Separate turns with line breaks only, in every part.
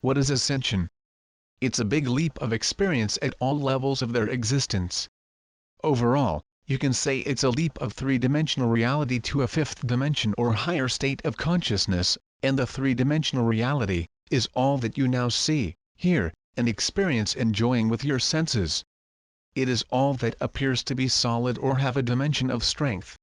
What is Ascension? It's a big leap of experience at all levels of their existence. Overall, you can say it's a leap of three-dimensional reality to a fifth dimension or higher state of consciousness, and the three-dimensional reality is all that you now see, hear, and experience enjoying with your senses. It is all that appears to be solid or have a dimension of strength.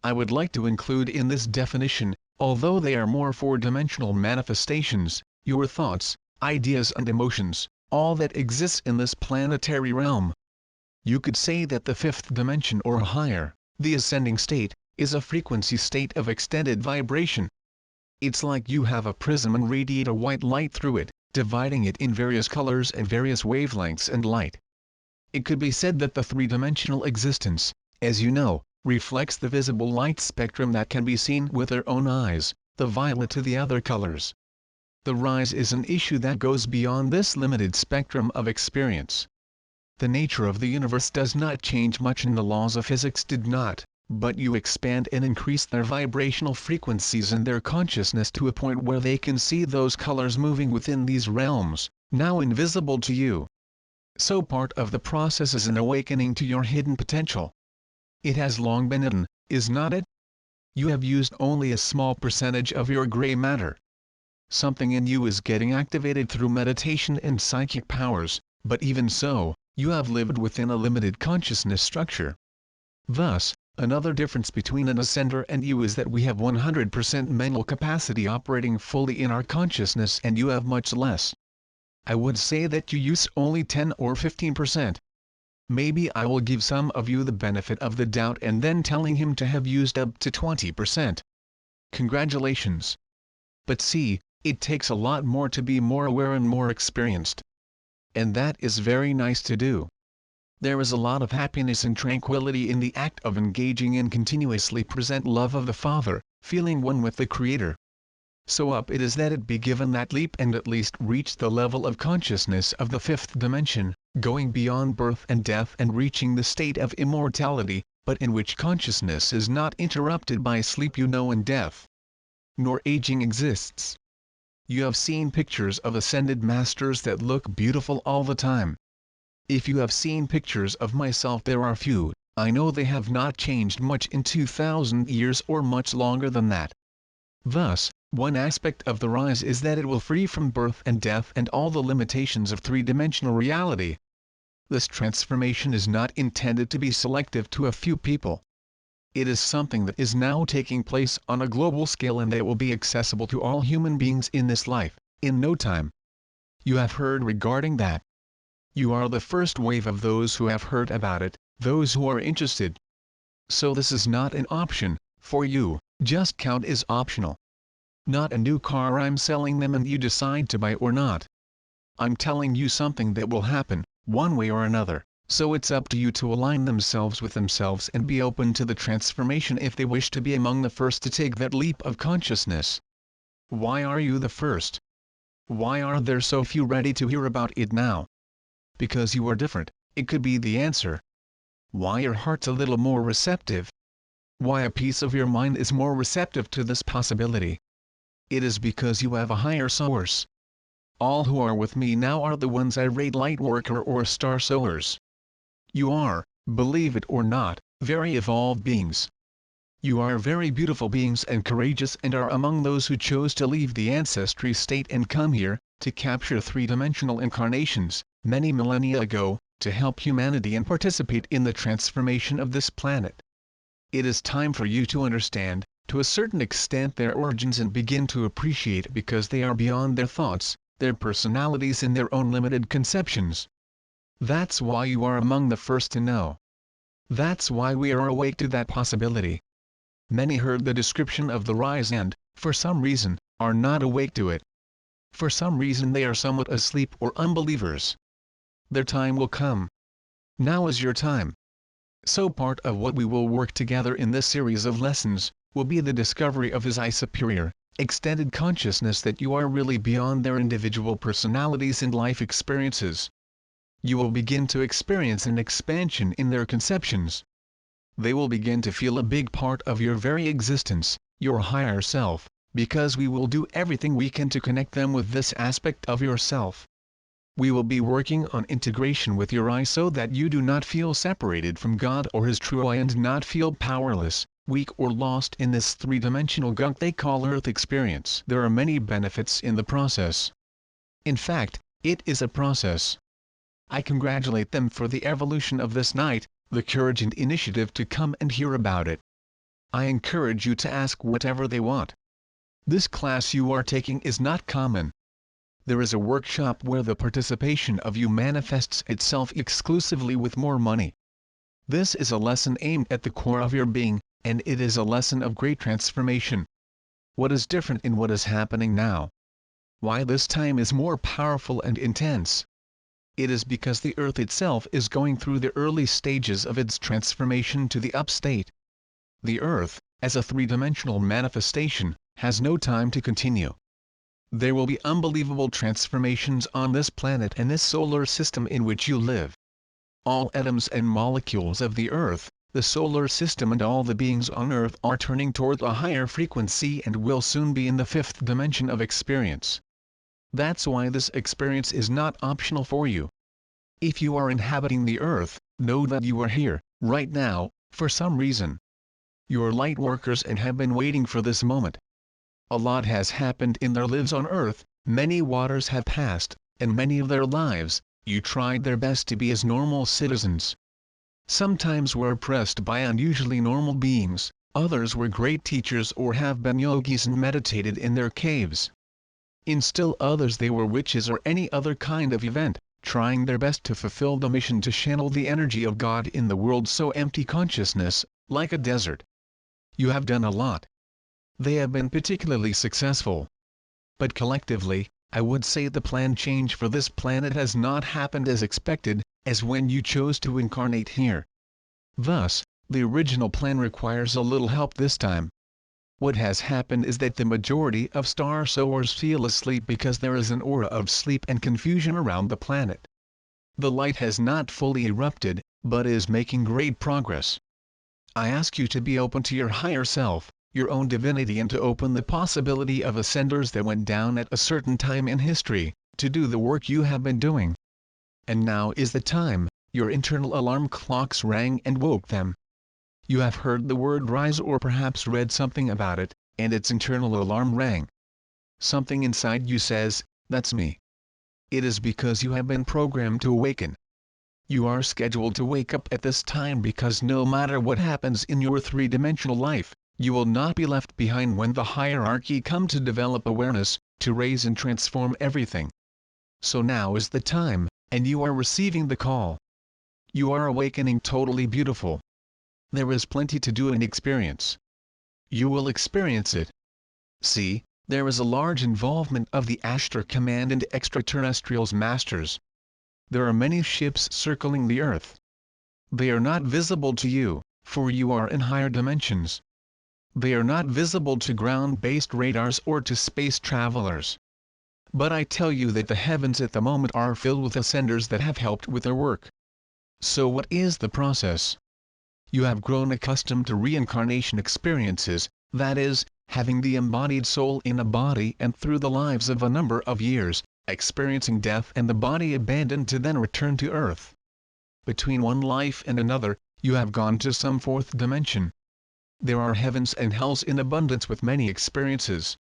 I would like to include in this definition, although they are more four-dimensional manifestations, your thoughts, ideas and emotions, all that exists in this planetary realm. You could say that the fifth dimension or higher, the ascending state, is a frequency state of extended vibration. It's like you have a prism and radiate a white light through it, dividing it in various colors and various wavelengths and light. It could be said that the three-dimensional existence, as you know, reflects the visible light spectrum that can be seen with their own eyes, the violet to the other colors. The rise is an issue that goes beyond this limited spectrum of experience. The nature of the universe does not change much and the laws of physics did not, but you expand and increase their vibrational frequencies and their consciousness to a point where they can see those colors moving within these realms, now invisible to you. So part of the process is an awakening to your hidden potential. It has long been hidden, is not it? You have used only a small percentage of your gray matter. Something in you is getting activated through meditation and psychic powers, but even so, you have lived within a limited consciousness structure. Thus, another difference between an ascender and you is that we have 100% mental capacity operating fully in our consciousness and you have much less. I would say that you use only 10 or 15%. Maybe I will give some of you the benefit of the doubt and then telling him to have used up to 20%. Congratulations. But see, it takes a lot more to be more aware and more experienced. And that is very nice to do. There is a lot of happiness and tranquility in the act of engaging in continuously present love of the Father, feeling one with the Creator. So up it is that it be given that leap and at least reach the level of consciousness of the fifth dimension, going beyond birth and death and reaching the state of immortality, but in which consciousness is not interrupted by sleep and death. Nor aging exists. You have seen pictures of ascended masters that look beautiful all the time. If you have seen pictures of myself, there are few. I know they have not changed much in 2000 years or much longer than that. Thus, one aspect of the rise is that it will free from birth and death and all the limitations of three-dimensional reality. This transformation is not intended to be selective to a few people. It is something that is now taking place on a global scale and that will be accessible to all human beings in this life, in no time. You have heard regarding that. You are the first wave of those who have heard about it, those who are interested. So this is not an option, for you, just count is optional. Not a new car I'm selling them and you decide to buy or not. I'm telling you something that will happen, one way or another. So it's up to you to align themselves with themselves and be open to the transformation if they wish to be among the first to take that leap of consciousness. Why are you the first? Why are there so few ready to hear about it now? Because you are different, it could be the answer. Why your heart's a little more receptive? Why a piece of your mind is more receptive to this possibility? It is because you have a higher source. All who are with me now are the ones I rate Lightworker or Star Sowers. You are, believe it or not, very evolved beings. You are very beautiful beings and courageous and are among those who chose to leave the ancestry state and come here, to capture three-dimensional incarnations, many millennia ago, to help humanity and participate in the transformation of this planet. It is time for you to understand, to a certain extent, their origins and begin to appreciate because they are beyond their thoughts, their personalities and their own limited conceptions. That's why you are among the first to know. That's why we are awake to that possibility. Many heard the description of the rise and, for some reason, are not awake to it. For some reason they are somewhat asleep or unbelievers. Their time will come. Now is your time. So part of what we will work together in this series of lessons, will be the discovery of His I superior, extended consciousness that you are really beyond their individual personalities and life experiences. You will begin to experience an expansion in their conceptions. They will begin to feel a big part of your very existence, your higher self, because we will do everything we can to connect them with this aspect of yourself. We will be working on integration with your I so that you do not feel separated from God or His true I and not feel powerless, weak or lost in this three-dimensional gunk they call Earth experience. There are many benefits in the process. In fact, it is a process. I congratulate them for the evolution of this night, the courage and initiative to come and hear about it. I encourage you to ask whatever they want. This class you are taking is not common. There is a workshop where the participation of you manifests itself exclusively with more money. This is a lesson aimed at the core of your being, and it is a lesson of great transformation. What is different in what is happening now? Why this time is more powerful and intense? It is because the Earth itself is going through the early stages of its transformation to the up-state. The Earth, as a three-dimensional manifestation, has no time to continue. There will be unbelievable transformations on this planet and this solar system in which you live. All atoms and molecules of the Earth, the solar system and all the beings on Earth are turning toward a higher frequency and will soon be in the fifth dimension of experience. That's why this experience is not optional for you. If you are inhabiting the Earth, know that you are here, right now, for some reason. You are light workers and have been waiting for this moment. A lot has happened in their lives on Earth, many waters have passed, and many of their lives, you tried their best to be as normal citizens. Sometimes were oppressed by unusually normal beings, others were great teachers or have been yogis and meditated in their caves. In still others they were witches or any other kind of event, trying their best to fulfill the mission to channel the energy of God in the world so empty consciousness, like a desert. You have done a lot. They have been particularly successful. But collectively, I would say the planned change for this planet has not happened as expected, as when you chose to incarnate here. Thus, the original plan requires a little help this time. What has happened is that the majority of star sowers feel asleep because there is an aura of sleep and confusion around the planet. The light has not fully erupted, but is making great progress. I ask you to be open to your higher self, your own divinity, and to open the possibility of ascenders that went down at a certain time in history, to do the work you have been doing. And now is the time. Your internal alarm clocks rang and woke them. You have heard the word rise or perhaps read something about it, and its internal alarm rang. Something inside you says, "That's me." It is because you have been programmed to awaken. You are scheduled to wake up at this time because no matter what happens in your three-dimensional life, you will not be left behind when the hierarchy come to develop awareness, to raise and transform everything. So now is the time, and you are receiving the call. You are awakening totally beautiful. There is plenty to do and experience. You will experience it. See, there is a large involvement of the Ashtar Command and extraterrestrials masters. There are many ships circling the Earth. They are not visible to you, for you are in higher dimensions. They are not visible to ground-based radars or to space travelers. But I tell you that the heavens at the moment are filled with ascenders that have helped with their work. So what is the process? You have grown accustomed to reincarnation experiences, that is, having the embodied soul in a body and through the lives of a number of years, experiencing death and the body abandoned to then return to Earth. Between one life and another, you have gone to some fourth dimension. There are heavens and hells in abundance with many experiences.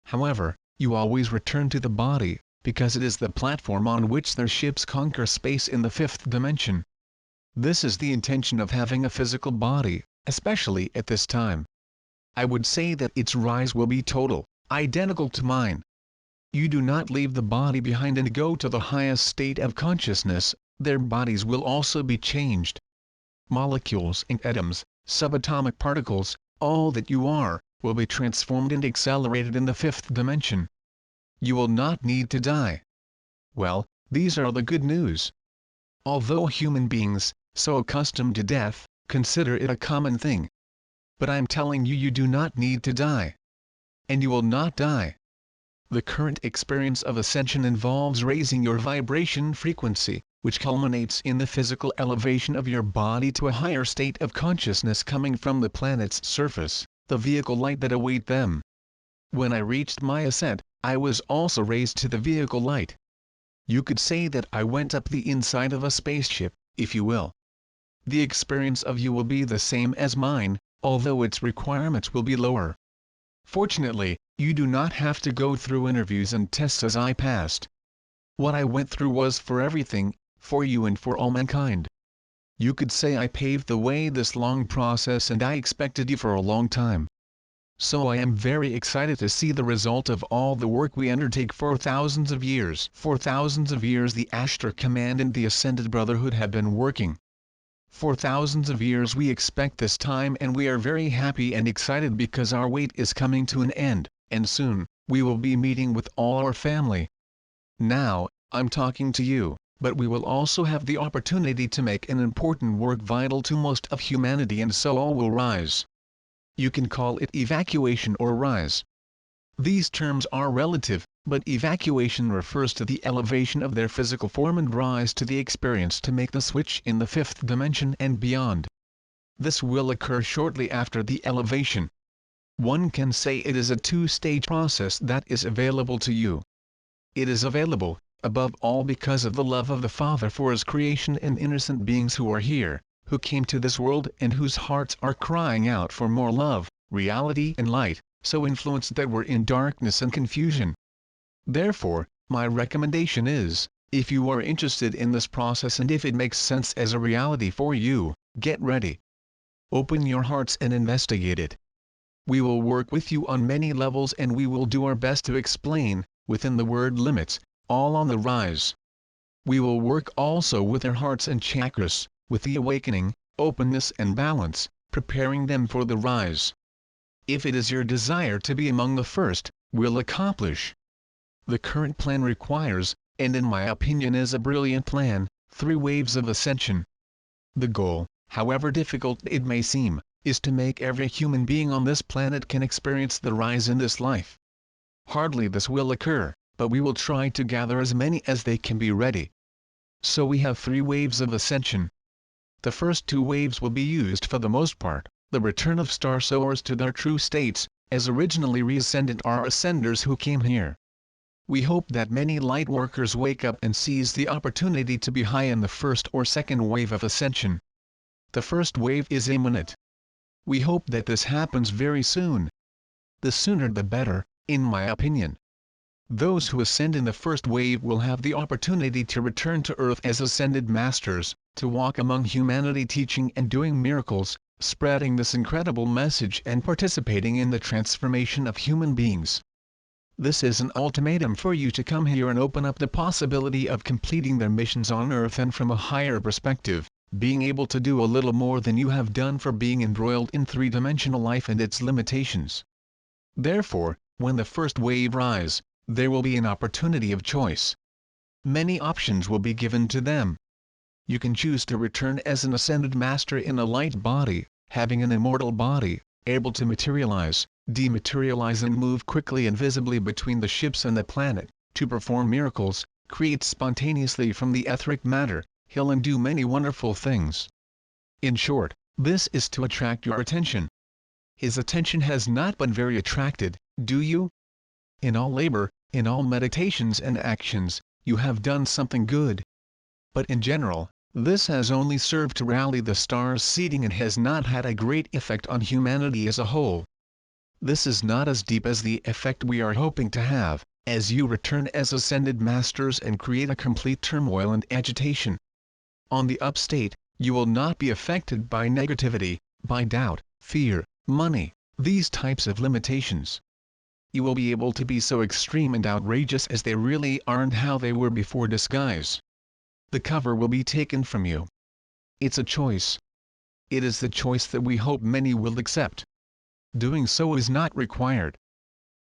However, you always return to the body, because it is the platform on which their ships conquer space in the fifth dimension. This is the intention of having a physical body, especially at this time. I would say that its rise will be total, identical to mine. You do not leave the body behind and go to the highest state of consciousness, their bodies will also be changed. Molecules and atoms, subatomic particles, all that you are, will be transformed and accelerated in the fifth dimension. You will not need to die. Well, these are the good news. Although human beings, so accustomed to death, consider it a common thing. But I'm telling you, you do not need to die. And you will not die. The current experience of ascension involves raising your vibration frequency, which culminates in the physical elevation of your body to a higher state of consciousness coming from the planet's surface, the vehicle light that await them. When I reached my ascent, I was also raised to the vehicle light. You could say that I went up the inside of a spaceship, if you will. The experience of you will be the same as mine, although its requirements will be lower. Fortunately, you do not have to go through interviews and tests as I passed. What I went through was for everything, for you and for all mankind. You could say I paved the way this long process, and I expected you for a long time. So I am very excited to see the result of all the work we undertake for thousands of years. For thousands of years the Ashtar Command and the Ascended Brotherhood have been working. For thousands of years we expect this time, and we are very happy and excited because our wait is coming to an end, and soon, we will be meeting with all our family. Now, I'm talking to you, but we will also have the opportunity to make an important work vital to most of humanity, and so all will rise. You can call it evacuation or rise. These terms are relative, but evacuation refers to the elevation of their physical form and rise to the experience to make the switch in the fifth dimension and beyond. This will occur shortly after the elevation. One can say it is a two-stage process that is available to you. It is available, above all, because of the love of the Father for His creation and innocent beings who are here, who came to this world and whose hearts are crying out for more love, reality and light, so influenced that we're in darkness and confusion. Therefore, my recommendation is, if you are interested in this process and if it makes sense as a reality for you, get ready. Open your hearts and investigate it. We will work with you on many levels, and we will do our best to explain, within the word limits, all on the rise. We will work also with our hearts and chakras, with the awakening, openness and balance, preparing them for the rise. If it is your desire to be among the first, we'll accomplish. The current plan requires, and in my opinion is a brilliant plan, 3 waves of ascension. The goal, however difficult it may seem, is to make every human being on this planet can experience the rise in this life. Hardly this will occur, but we will try to gather as many as they can be ready. So we have 3 waves of ascension. The first 2 waves will be used for the most part, the return of star soars to their true states, as originally reascended are ascenders who came here. We hope that many light workers wake up and seize the opportunity to be high in the first or second wave of ascension. The first wave is imminent. We hope that this happens very soon. The sooner the better, in my opinion. Those who ascend in the first wave will have the opportunity to return to Earth as ascended masters, to walk among humanity teaching and doing miracles, spreading this incredible message and participating in the transformation of human beings. This is an ultimatum for you to come here and open up the possibility of completing their missions on Earth, and from a higher perspective, being able to do a little more than you have done for being embroiled in 3-dimensional life and its limitations. Therefore, when the first wave rise, there will be an opportunity of choice. Many options will be given to them. You can choose to return as an ascended master in a light body, having an immortal body, able to materialize, dematerialize and move quickly and visibly between the ships and the planet, to perform miracles, create spontaneously from the etheric matter, heal and do many wonderful things. In short, this is to attract your attention. His attention has not been very attracted, do you? In all labor, in all meditations and actions, you have done something good. But in general, this has only served to rally the stars seeding and has not had a great effect on humanity as a whole. This is not as deep as the effect we are hoping to have, as you return as ascended masters and create a complete turmoil and agitation. On the upstate, you will not be affected by negativity, by doubt, fear, money, these types of limitations. You will be able to be so extreme and outrageous as they really aren't how they were before disguise. The cover will be taken from you. It's a choice. It is the choice that we hope many will accept. Doing so is not required.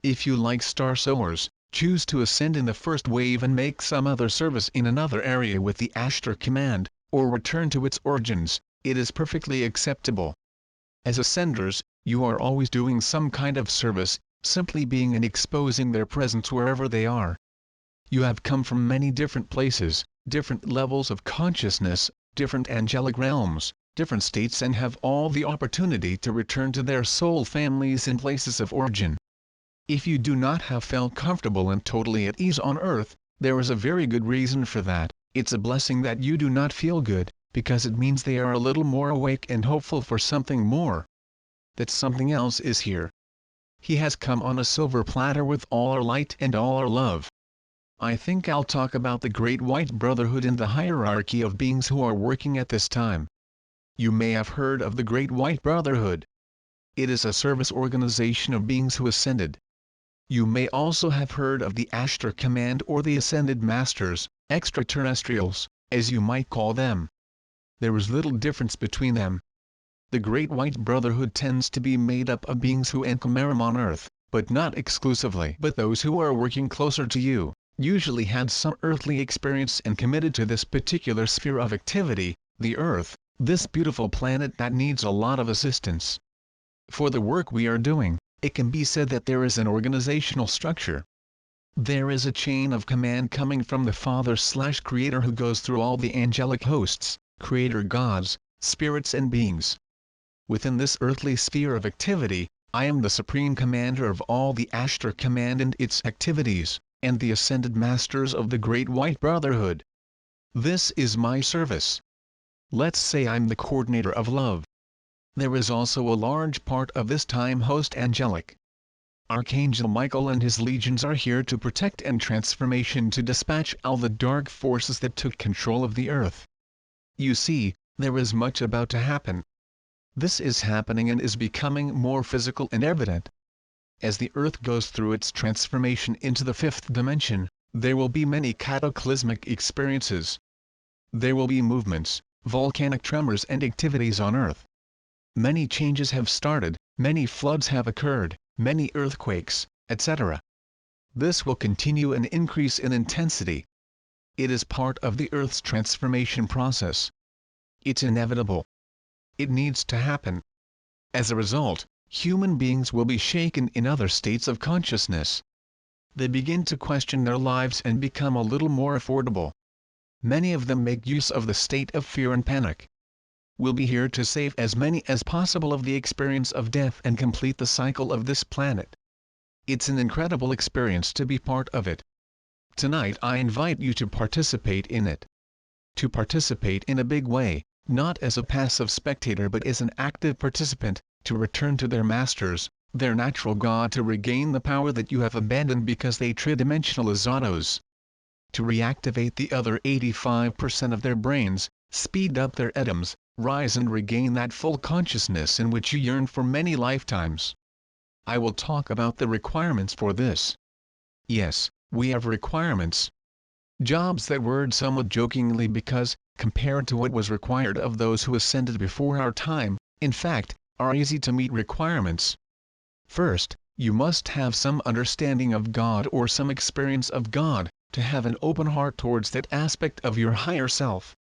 If you like star soars, choose to ascend in the first wave and make some other service in another area with the Ashtar Command, or return to its origins, it is perfectly acceptable. As ascenders, you are always doing some kind of service, simply being and exposing their presence wherever they are. You have come from many different places, different levels of consciousness, different angelic realms, different states, and have all the opportunity to return to their soul families and places of origin. If you do not have felt comfortable and totally at ease on earth, there is a very good reason for that. It's a blessing that you do not feel good, because it means they are a little more awake and hopeful for something more. That something else is here. He has come on a silver platter with all our light and all our love. I think I'll talk about the Great White Brotherhood and the hierarchy of beings who are working at this time. You may have heard of the Great White Brotherhood. It is a service organization of beings who ascended. You may also have heard of the Ashtar Command or the Ascended Masters, extraterrestrials, as you might call them. There is little difference between them. The Great White Brotherhood tends to be made up of beings who encounter on Earth, but not exclusively. But those who are working closer to you, usually had some earthly experience and committed to this particular sphere of activity, the Earth, this beautiful planet that needs a lot of assistance. For the work we are doing, it can be said that there is an organizational structure. There is a chain of command coming from the Father/Creator who goes through all the angelic hosts, creator gods, spirits and beings. Within this earthly sphere of activity, I am the Supreme Commander of all the Ashtar Command and its activities, and the Ascended Masters of the Great White Brotherhood. This is my service. Let's say I'm the coordinator of love. There is also a large part of this time host angelic. Archangel Michael and his legions are here to protect and transformation to dispatch all the dark forces that took control of the earth. You see, there is much about to happen. This is happening and is becoming more physical and evident. As the earth goes through its transformation into the fifth dimension, there will be many cataclysmic experiences. There will be movements, volcanic tremors and activities on earth. Many changes have started, many floods have occurred, many earthquakes, etc. This will continue and increase in intensity. It is part of the Earth's transformation process. It's inevitable. It needs to happen. As a result, human beings will be shaken in other states of consciousness. They begin to question their lives and become a little more affordable. Many of them make use of the state of fear and panic. We'll be here to save as many as possible of the experience of death and complete the cycle of this planet. It's an incredible experience to be part of it. Tonight I invite you to participate in it. To participate in a big way, not as a passive spectator but as an active participant, to return to their masters, their natural God, to regain the power that you have abandoned because they tridimensional as autos. To reactivate the other 85% of their brains, speed up their atoms, rise and regain that full consciousness in which you yearn for many lifetimes. I will talk about the requirements for this. Yes, we have requirements. Jobs, that word somewhat jokingly, because, compared to what was required of those who ascended before our time, in fact, are easy to meet requirements. First, you must have some understanding of God or some experience of God, to have an open heart towards that aspect of your higher self.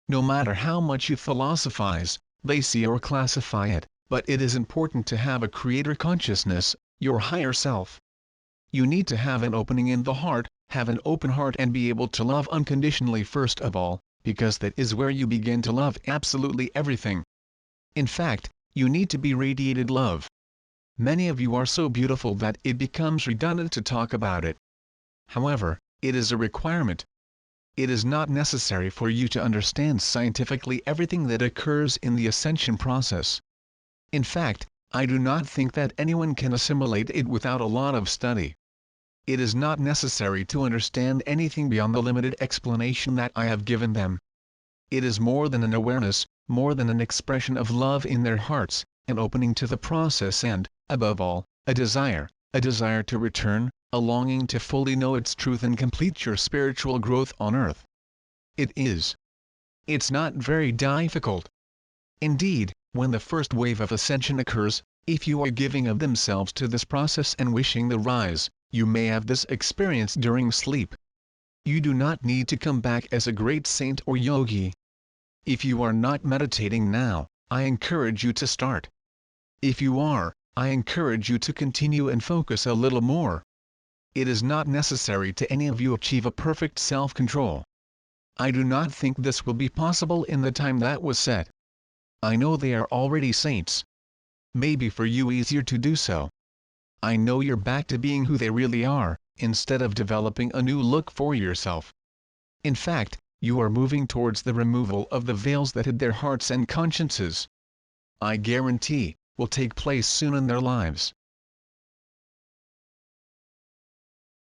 No matter how much you philosophize, they see or classify it, but it is important to have a creator consciousness, your higher self. You need to have an opening in the heart, have an open heart and be able to love unconditionally first of all, because that is where you begin to love absolutely everything. In fact, you need to be radiated love. Many of you are so beautiful that it becomes redundant to talk about it. However, it is a requirement. It is not necessary for you to understand scientifically everything that occurs in the ascension process. In fact, I do not think that anyone can assimilate it without a lot of study. It is not necessary to understand anything beyond the limited explanation that I have given them. It is more than an awareness, more than an expression of love in their hearts, an opening to the process and, above all, a desire to return, a longing to fully know its truth and complete your spiritual growth on earth. It is. It's not very difficult. Indeed, when the first wave of ascension occurs, if you are giving of themselves to this process and wishing the rise, you may have this experience during sleep. You do not need to come back as a great saint or yogi. If you are not meditating now, I encourage you to start. If you are, I encourage you to continue and focus a little more. It is not necessary to any of you achieve a perfect self-control. I do not think this will be possible in the time that was set. I know they are already saints. Maybe for you easier to do so. I know you're back to being who they really are, instead of developing a new look for yourself. In fact, you are moving towards the removal of the veils that hid their hearts and consciences. I guarantee, will take place soon in their lives.